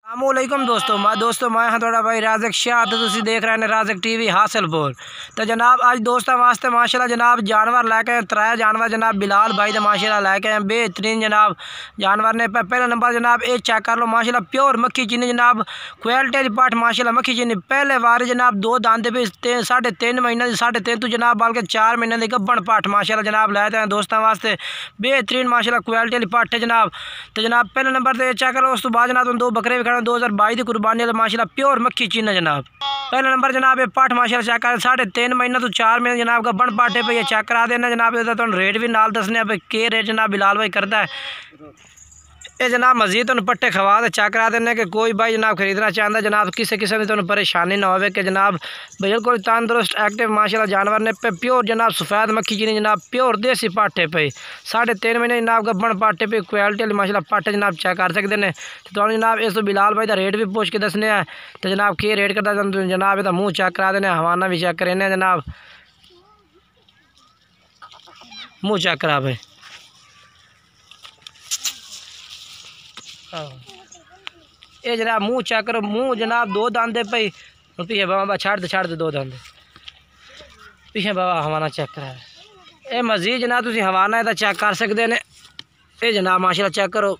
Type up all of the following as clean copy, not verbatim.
अस्सलामुअलैकुम दोस्तों मैं हाँ थोड़ा भाई राज़क शाह तो तुसी देख रहे हैं राज़क टीवी हासिलपुर। तो जनाब आज दोस्तों वास्ते माशाल्लाह जनाब जानवर लैके आए त्रै जानवर जनाब बिलाल भाई तो माशाल्लाह लैके आए बेहतरीन जनाब जानवर ने। पहला नंबर जनाब ये चेक कर लो माशाल्लाह प्योर मक्खी चीनी जनाब क्वालिटी पाठ माशाल्लाह मक्खी चीनी पहले वार जनाब दो दांदे भी 3.5 महीने 3.5 तो जनाब बल्कि 4 महीने की गब्बन पाठ माशाल्लाह जनाब लाए थे दोस्तों वास्ते बेहतरीन माशाल्लाह क्वालिटी पाठ है जनाब। तो जनाब पहले नंबर तो चेक करो उस तो बाद जनाब दो बकरे भी खड़े 2022 की कुर्बानी माशाल्लाह प्योर मक्खी चीना जनाब। पहले नंबर जनाब ये पाठ माशाल्लाह चेक कर 3.5 महीना तो 4 महीने जनाब का बन पाटे पे ये चेक करा देना जनाब। तो रेट भी नाल दसने पे के रेट जनाब बिलाल भाई करता है ये जनाब मजीद तुम पट्टे खवा तो चेक करा देने कि कोई भाई जनाब खरीदना चाहता जनाब किसी किस्म की तुम परेशानी ना हो कि जनाब बिल्कुल तंदुरुस्त एक्टिव माशाल्लाह जानवर ने पे प्योर जनाब सफ़ेद मक्खी चीनी जनाब प्योर देसी पाटे पे 3.5 महीने जनाब गब्बन पाटे पे क्वालिटी माशाल्लाह पाटे जनाब चेक कर सकते हैं। तो जनाब इस बिलाल भाई का रेट भी पूछ के दसने हैं तो जनाब के रेट करता जनाब ये मुँह चेक करा देने हवाना भी चेक करें जनाब मुँह चेक करा भाई ये जनाब मुँह चेक करो मुँह जनाब दो दांदे पे पीछे बाबा छाड़ दे दो दांदे पीछे बाबा हवाना चेक करा ये मजीद जनाब तुम हवाना है तो चेक कर सकते हैं। ये जनाब माशाल्लाह चेक करो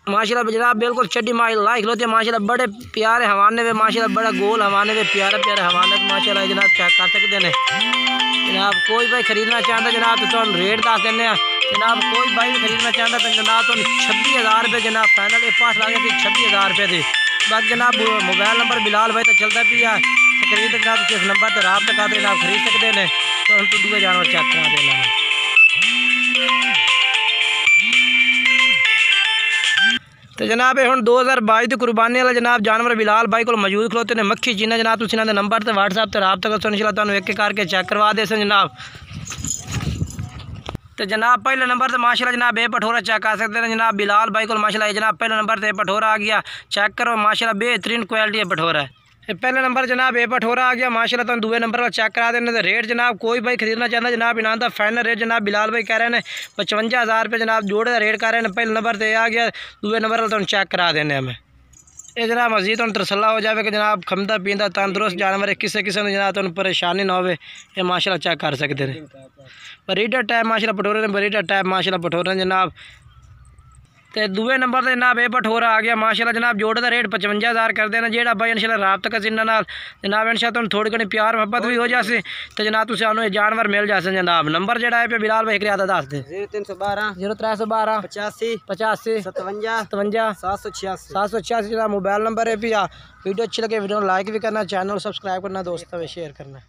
माशाल्लाह जनाब बिल्कुल चड्डी लाई खिलोते माशाल्लाह बड़े प्यारे हवाने पे माशाल्लाह बड़ा गोल हवाने पे प्यारे हवाने माशाल्लाह जनाब चेक कर सकते हैं। जनाब कोई भाई खरीदना चाहता जनाब तो रेट दस देने जनाब कोई भाई खरीदना चाहता तो जनाब तो 26,000 रुपये जनाब फाइनल एक पास लागे 26,000 रुपये थे। बाकी जनाब मोबाइल नंबर बिलाल भाई तो चलता भी है खरीद जनाब किस नंबर पर रब्ता कर जनाब खरीद सकते हैं तो हम तो दूसरे जानवर चेक करा देना है। तो जनाब हम 2022 की कुर्बानी वाला जनाब जानवर बिलाल भाई को मौजूद खलोते ने मक्खी चीना जनाब तुम इन्होंने नंबर तो व्हाट्सएप पर रब्ता करो इंशाल्लाह तुहानू एक करके चेक करवा दे जनाब। तो जनाब पहले नंबर तो माशाल्लाह जनाब ये पठोरा चेक कर सकते हैं जनाब बिलाल भाई को माशाल्लाह जनाब पहले नंबर तो पठोरा आ गया चेक करो माशाल्लाह बेहतरीन क्वालिटी है पठोरा है। पहले नंबर जनाब ये पठोरा आ गया माशाल्लाह तो दूसरे नंबर पर चेक करा देने तो रेट जनाब कोई भाई खरीदना चाहता जनाब इनाम का फाइनल रेट जनाब बिलाल भाई कह रहे हैं 55,000 रुपये जनाब जोड़े का रेट कर रहे हैं। पहले नंबर तो आ गया दूसरे नंबर पर तुम चेक करा देने हमें ये जनाब मजीद तुम तसल्ला हो जाए कि जनाब खमदा पींदा तंदुरुस्त जानवर है किसी किस्म की जनाब तुम परेशानी ना हो ये माशाल्लाह चेक कर सकते हैं। बरीडर टाइप माशाल्लाह पठोरे ने बरीडर टाइप माशाल्लाह पठोरे जनाब। तो दूसरे नंबर पर जनाब ये पठोरा आ गया माशाल्लाह जनाब जोड़े का रेट 55,000 कर देना जेड़ा भाई इंशाल्लाह रब्ता कर जिन्होंने जनाब इंशाल्लाह तुम थोड़ी घनी प्यार मुहब्बत भी हो जाए तो जनाब तुम सानू जानवर मिल जाए जनाब। नंबर जोड़ा है पे बिलाल भाई एक दस दे 0312 0312 85 85 57 57 786 जनाब मोबाइल नंबर है भी। वीडियो अच्छी लगे वीडियो लाइक भी करना चैनल सब्सक्राइब करना दोस्तों में शेयर करना।